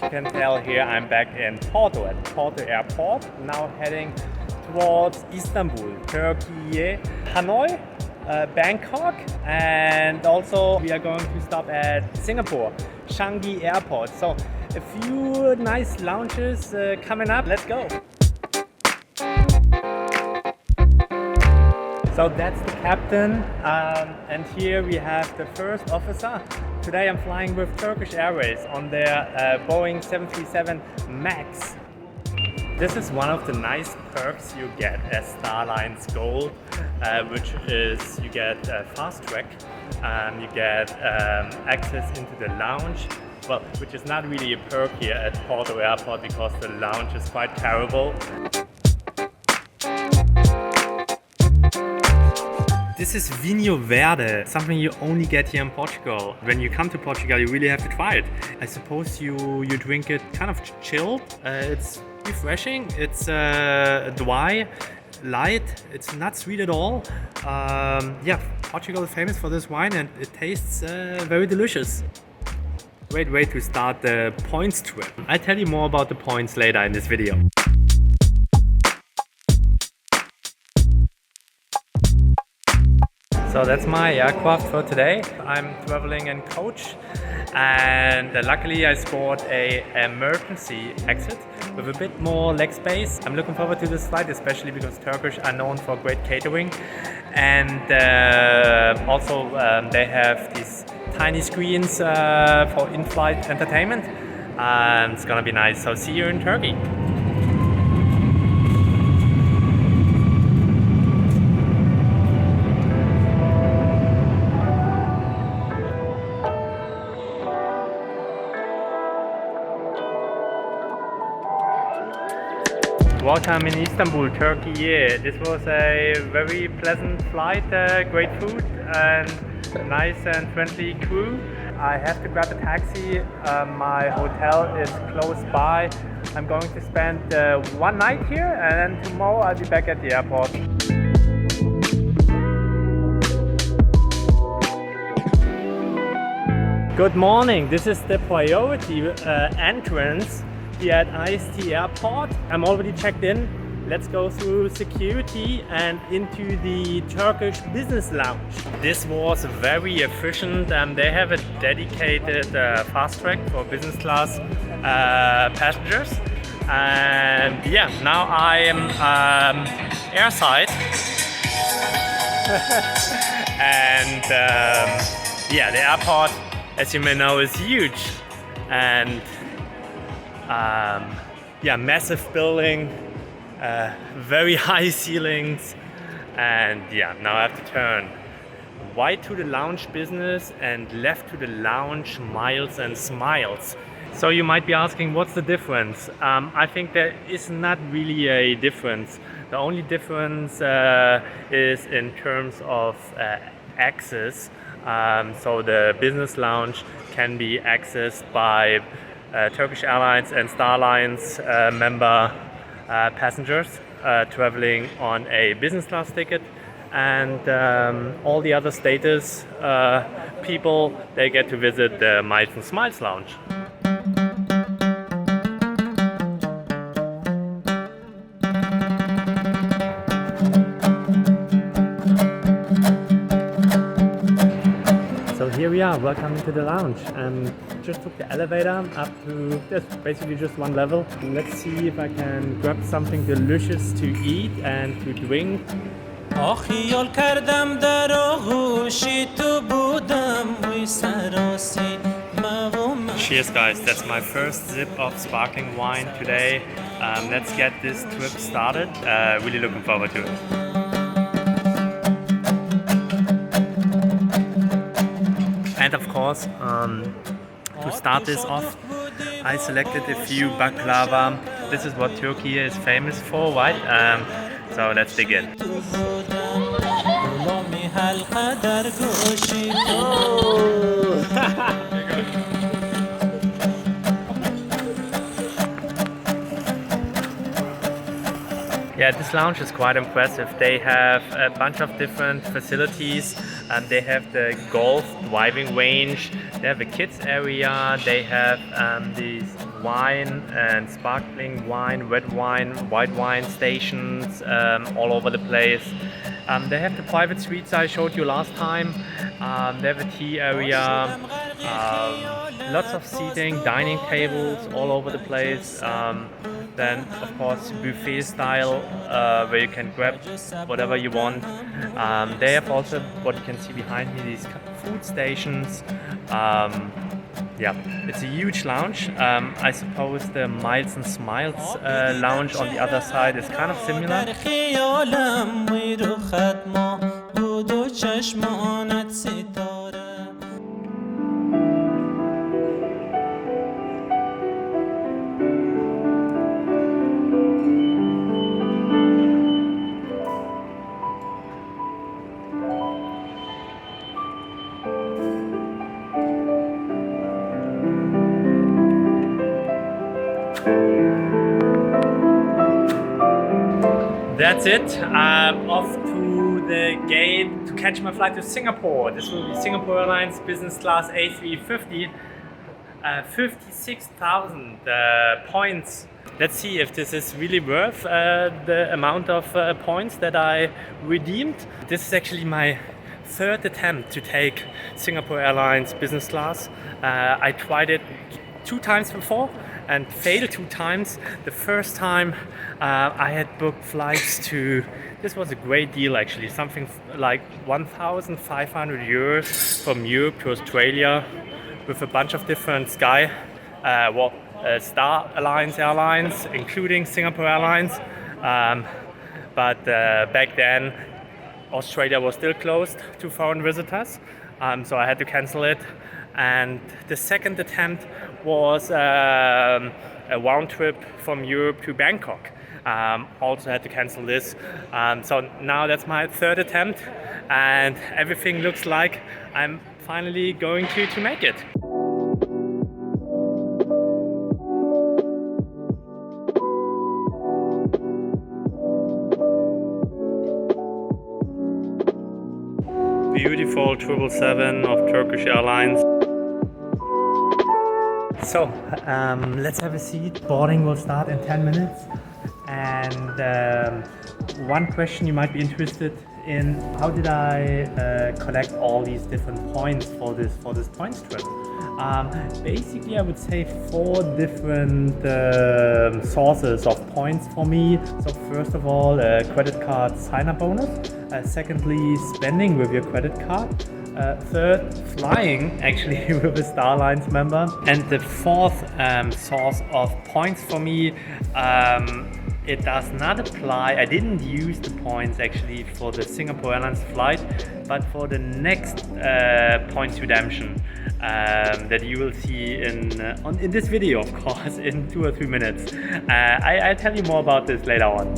you can tell here, I'm back in Porto at Porto Airport, now heading towards Istanbul, Turkey, Hanoi, Bangkok, and also we are going to stop at Singapore, Changi Airport. So a few nice lounges coming up. Let's go. So that's the captain, and here we have the first officer. Today I'm flying with Turkish Airways on their Boeing 737 MAX. This is one of the nice perks you get as Starline's Gold, which is you get fast track, you get access into the lounge, well, which is not really a perk here at Porto Airport because the lounge is quite terrible. This is Vinho Verde, something you only get here in Portugal. When you come to Portugal, you really have to try it. I suppose you drink it kind of chilled. It's refreshing, it's dry, light, it's not sweet at all. Yeah, Portugal is famous for this wine and it tastes very delicious. Great way to start the points trip. I'll tell you more about the points later in this video. So that's my aircraft for today. I'm traveling in coach and luckily I scored an emergency exit with a bit more leg space. I'm looking forward to this flight, especially because Turkish are known for great catering, and also they have these tiny screens for in-flight entertainment. It's gonna be nice, so see you in Turkey. Welcome in Istanbul, Turkey. This was a very pleasant flight, great food and nice and friendly crew. I have to grab a taxi. My hotel is close by. I'm going to spend one night here and then tomorrow I'll be back at the airport. Good morning. This is the priority entrance here at IST Airport. I'm already checked in. Let's go through security and into the Turkish business lounge. This was very efficient. They have a dedicated fast track for business class passengers. And yeah, now I am airside. And yeah, the airport, as you may know, is huge. And yeah, massive building, very high ceilings, and yeah, now I have to turn right to the lounge business and left to the lounge miles and smiles. So you might be asking, what's the difference? I think there is not really a difference. The only difference is in terms of access. So the business lounge can be accessed by Turkish Airlines and Starline's member passengers traveling on a business class ticket, and all the other status people, they get to visit the Miles and Smiles lounge. So here we are, welcome to the lounge. Just took the elevator up to basically just one level. Let's see if I can grab something delicious to eat and to drink. Cheers guys, that's my first sip of sparkling wine today. Let's get this trip started. Really looking forward to it. And of course, to start this off, I selected a few baklava. This is what Turkey is famous for, right? So let's dig in. Yeah, this lounge is quite impressive. They have a bunch of different facilities They have the golf driving range, they have a kids area, they have these wine and sparkling wine, red wine, white wine stations all over the place. They have the private suites I showed you last time. They have a tea area, lots of seating, dining tables all over the place. Then, of course, buffet style, where you can grab whatever you want. They have also, what you can see behind me, these food stations. Yeah, it's a huge lounge. I suppose the Miles and Smiles lounge on the other side is kind of similar. That's it. Off to the gate to catch my flight to Singapore. This will be Singapore Airlines business class A350. 56,000 points. Let's see if this is really worth the amount of points that I redeemed. This is actually my third attempt to take Singapore Airlines business class. I tried it 2 times before and failed 2 times. The first time I had booked flights to, this was a great deal actually, something like 1,500 euros from Europe to Australia with a bunch of different Star Alliance airlines, including Singapore Airlines. But back then Australia was still closed to foreign visitors, so I had to cancel it. And the second attempt was a round trip from Europe to Bangkok. Also had to cancel this. So now that's my third attempt, and everything looks like I'm finally going to make it. Beautiful 777 of Turkish Airlines. So let's have a seat. Boarding will start in 10 minutes. And one question you might be interested in: how did I collect all these different points for this points trip? Basically, I would say 4 different sources of points for me. So first of all, a credit card sign-up bonus. Secondly, spending with your credit card. Third, flying actually with a Star Alliance member. And the fourth source of points for me, it does not apply. I didn't use the points actually for the Singapore Airlines flight, but for the next points redemption that you will see in this video, of course, in 2 or 3 minutes. I'll tell you more about this later on.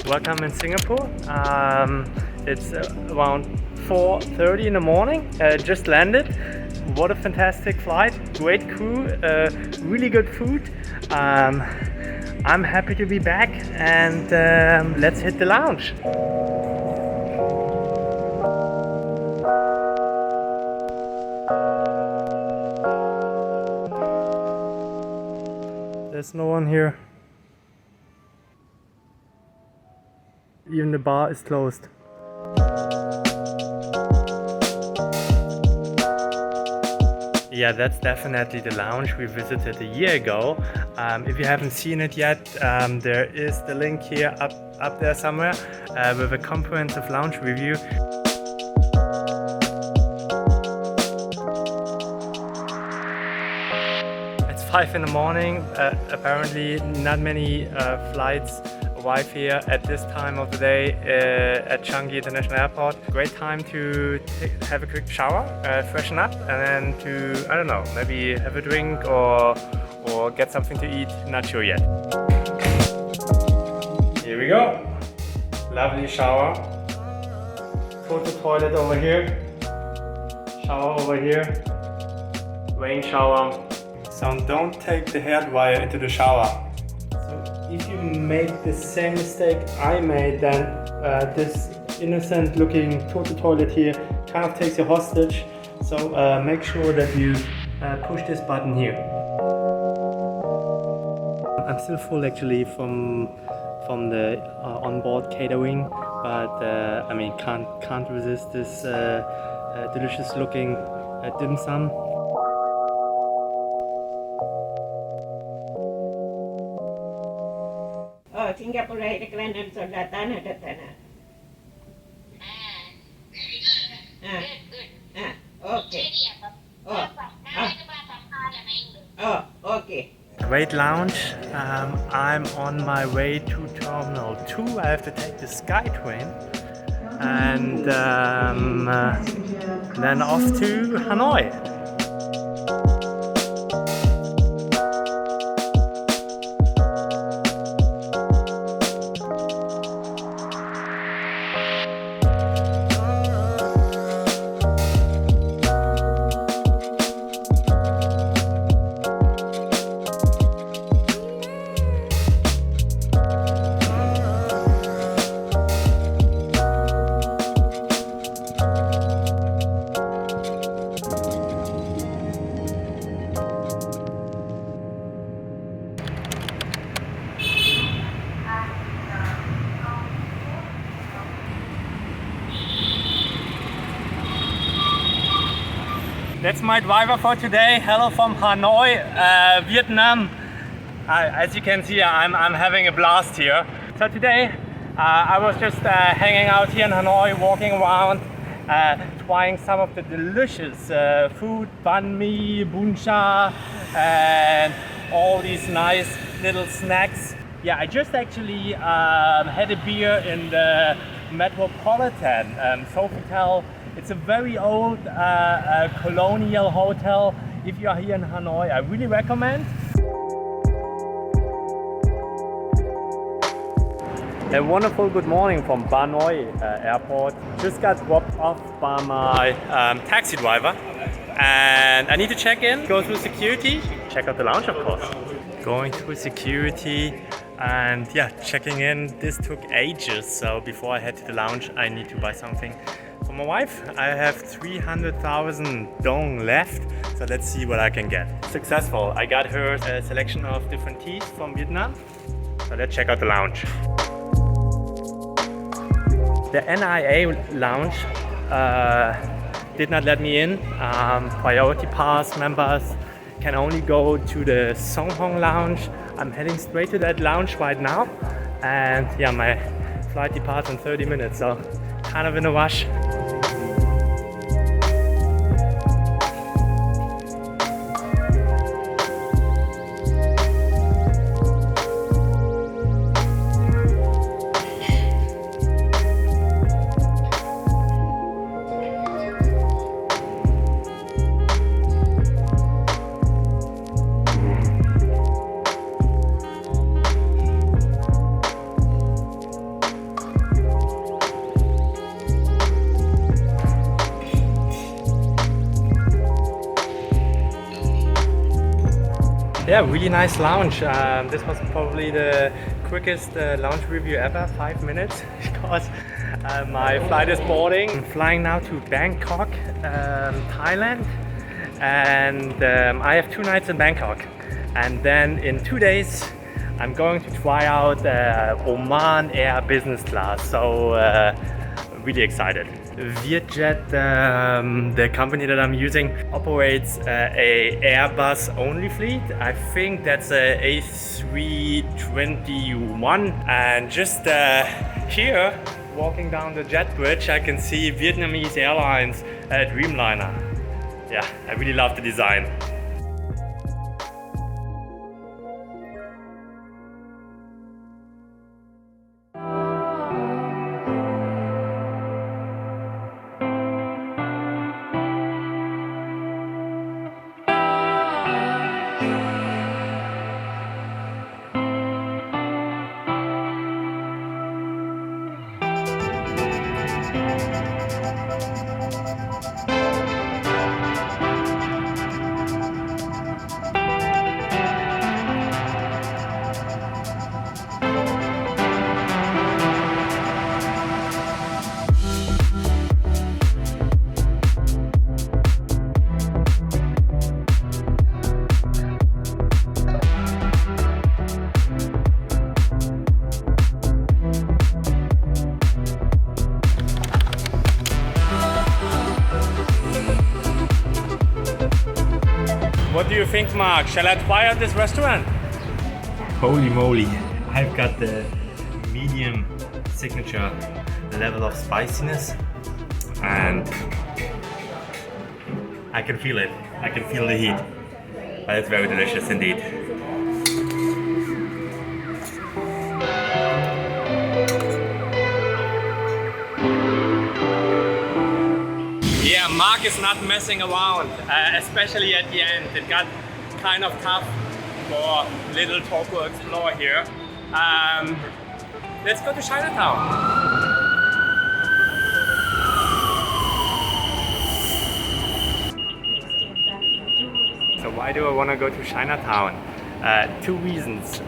Welcome in Singapore. It's around 4:30 in the morning. Just landed. What a fantastic flight! Great crew, really good food. I'm happy to be back, and let's hit the lounge. There's no one here. Even the bar is closed. Yeah, that's definitely the lounge we visited a year ago. If you haven't seen it yet, there is the link here up there somewhere with a comprehensive lounge review. It's 5 in the morning. Apparently not many flights arrive here at this time of the day at Changi International Airport. Great time to have a quick shower, freshen up, and then to, I don't know, maybe have a drink or get something to eat. Not sure yet. Here we go. Lovely shower. Photo toilet over here. Shower over here. Rain shower. So don't take the hairdryer into the shower. So if you make the same mistake I made, then this innocent looking toilet here kind of takes you hostage. So make sure that you push this button here. I'm still full actually from the onboard catering, but I mean can't resist this delicious looking dim sum. Oh, Singapore ada kelainan soldatan ada tanah. Okay. Okay. Great lounge. I'm on my way to Terminal 2. I have to take the SkyTrain and then off to Hanoi. That's my driver for today. Hello from Hanoi, Vietnam. As you can see, I'm having a blast here. So today I was just hanging out here in Hanoi, walking around, trying some of the delicious food, banh mi, bún chả, and all these nice little snacks. Yeah, I just actually had a beer in the Metropolitan Sofitel. It's a very old colonial hotel. If you are here in Hanoi, I really recommend. A wonderful good morning from Hanoi Airport. Just got dropped off by my taxi driver and I need to check in, go through security, check out the lounge of course. Going through security and yeah, checking in. This took ages, so before I head to the lounge I need to buy something for my wife. I have 300,000 dong left, so let's see what I can get. Successful. I got her a selection of different teas from Vietnam, so let's check out the lounge. The NIA lounge did not let me in. Priority pass members can only go to the Song Hong lounge. I'm heading straight to that lounge right now, and yeah, my flight departs in 30 minutes, so kind of in a rush. Yeah, really nice lounge. This was probably the quickest lounge review ever, 5 minutes, because my flight is boarding. I'm flying now to Bangkok, Thailand, and I have 2 nights in Bangkok. And then in 2 days, I'm going to try out Oman Air business class. So really excited. Vietjet, the company that I'm using, operates a Airbus only fleet. I think that's a A321. And just here, walking down the jet bridge, I can see Vietnamese Airlines Dreamliner. Yeah, I really love the design. What do you think, Mark? Shall I try out this restaurant? Holy moly, I've got the medium signature level of spiciness and I can feel it. I can feel the heat. But it's very delicious indeed. Yeah, Mark is not messing around, especially at the end. It got kind of tough for little Toko Explorer here. Let's go to Chinatown. So why do I want to go to Chinatown? Two reasons.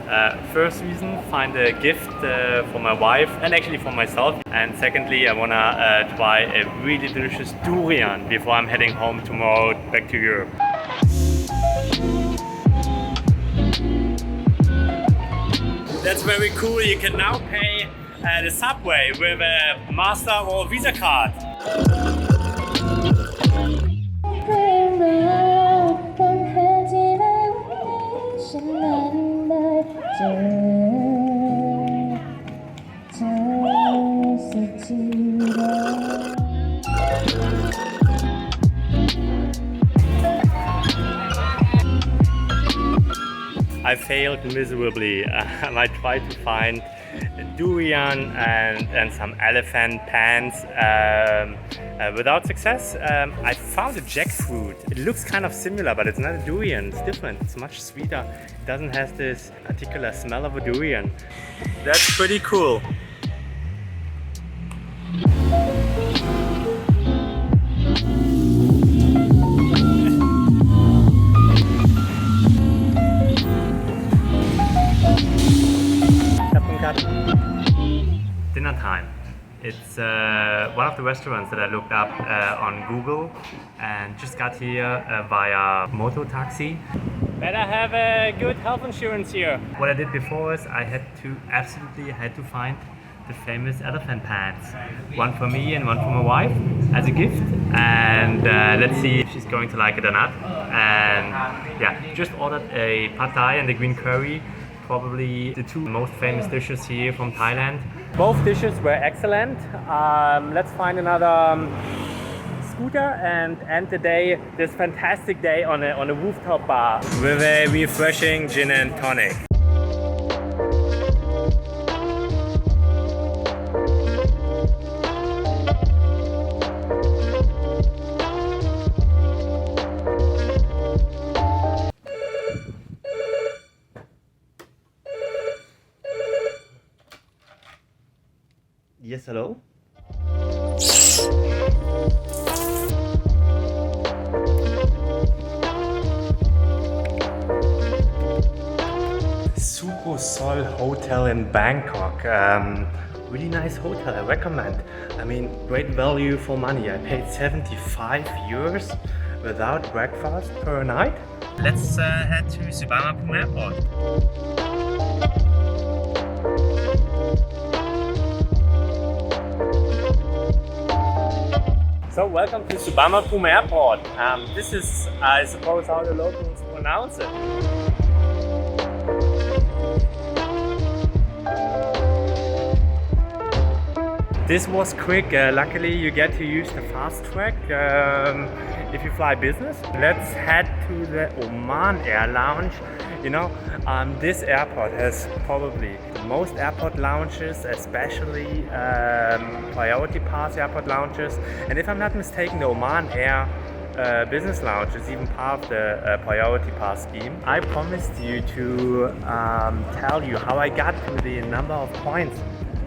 First reason, find a gift for my wife and actually for myself. And secondly, I want to try a really delicious durian before I'm heading home tomorrow back to Europe. That's very cool. You can now pay the subway with a Master or Visa card. I failed miserably. I tried to find durian and some elephant pants without success. I found a jackfruit. It looks kind of similar, but it's not a durian. It's different. It's much sweeter. It doesn't have this particular smell of a durian. That's pretty cool. Dinner time. It's one of the restaurants that I looked up on Google and just got here via moto taxi. Better have a good health insurance here. What I did before is I had to find the famous elephant pants. One for me and one for my wife as a gift. And let's see if she's going to like it or not. And yeah, just ordered a pad thai and a green curry. Probably the two most famous dishes here from Thailand. Both dishes were excellent. Let's find another scooter and end the day, this fantastic day on a rooftop bar with a refreshing gin and tonic. Yes, hello? Suko Sol Hotel in Bangkok. Really nice hotel, I recommend. I mean, great value for money. I paid 75 euros without breakfast per night. Let's head to Suvarnabhumi Airport. So welcome to Suvarnabhumi Airport. This is, I suppose, how the locals pronounce it. This was quick. Luckily, you get to use the fast track if you fly business. Let's head to the Oman Air Lounge. You know, this airport has probably the most airport lounges, especially priority pass airport lounges. And if I'm not mistaken, the Oman Air business lounge is even part of the priority pass scheme. I promised you to tell you how I got to the number of points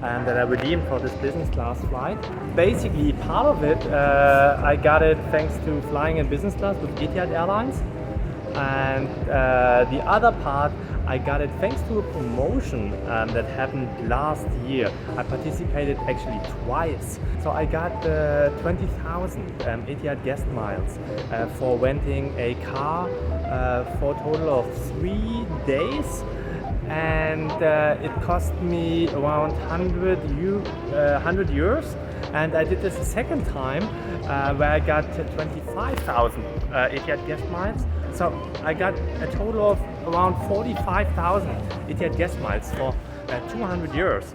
that I redeemed for this business class flight. Basically, part of it, I got it thanks to flying in business class with Etihad Airlines. And the other part, I got it thanks to a promotion that happened last year. I participated actually twice. So I got 20,000 Etihad guest miles for renting a car for a total of 3 days. And it cost me around 100 euros. And I did this a second time where I got 25,000 Etihad guest miles. So I got a total of around 45,000 Etihad guest miles for 200 euros.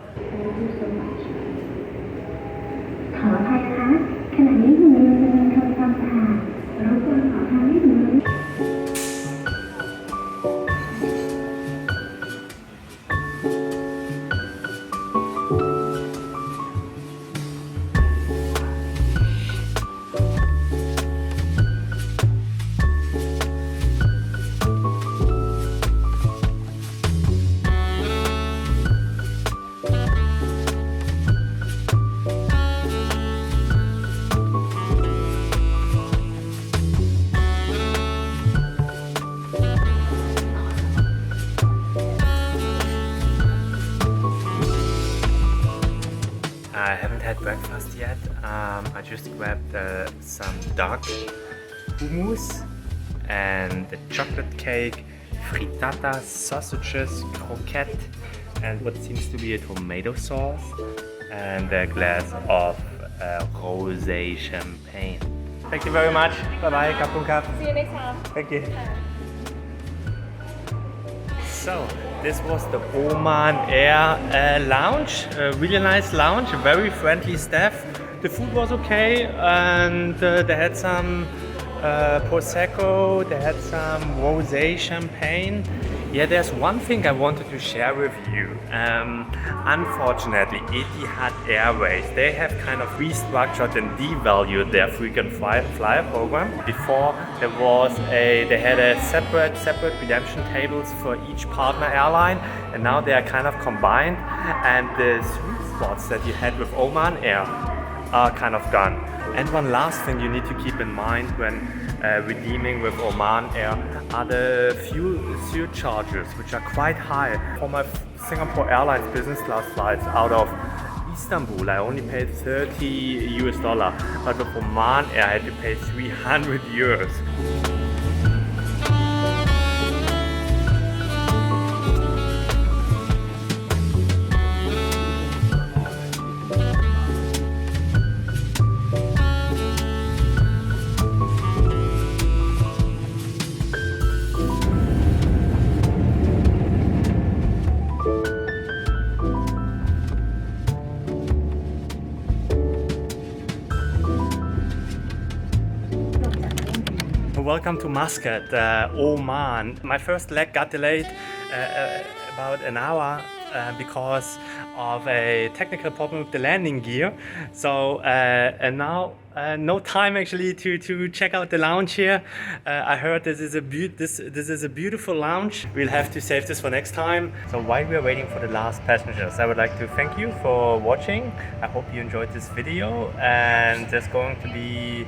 ขออภัยนะคะขณะนี้อยู่ในวงดำเนินโทรศัพท์ค่ะรบกวนขอทางให้ถึง I haven't had breakfast yet. I just grabbed some duck hummus and the chocolate cake, frittata, sausages, croquette, and what seems to be a tomato sauce, and a glass of rosé champagne. Thank you very much. Bye bye. Kapun kap. See you next time. Thank you. So, this was the Oman Air lounge, a really nice lounge, very friendly staff. The food was okay, and they had some Prosecco, they had some rosé champagne. Yeah, there's one thing I wanted to share with you. Unfortunately, Etihad Airways, they have kind of restructured and devalued their frequent flyer program. Before they had a separate redemption tables for each partner airline, and now they are kind of combined, and the sweet spots that you had with Oman Air are kind of gone. And one last thing you need to keep in mind when redeeming with Oman Air are the fuel surcharges, which are quite high. For my Singapore Airlines business class flights out of Istanbul, I only paid $30, but with Oman Air I had to pay 300 euros. Welcome to Muscat, Oman. My first leg got delayed about an hour because of a technical problem with the landing gear. So and now no time actually to check out the lounge here. I heard this is a beautiful lounge. We'll have to save this for next time. So while we're waiting for the last passengers, I would like to thank you for watching. I hope you enjoyed this video, and there's going to be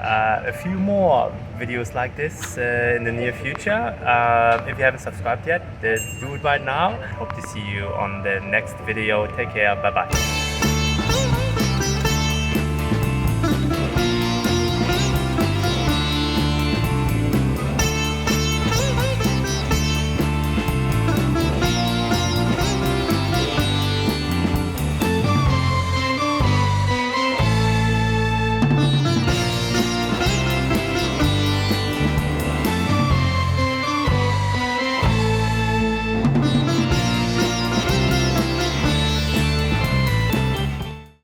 a few more videos like this in the near future. If you haven't subscribed yet, do it right now. Hope to see you on the next video. Take care. Bye bye.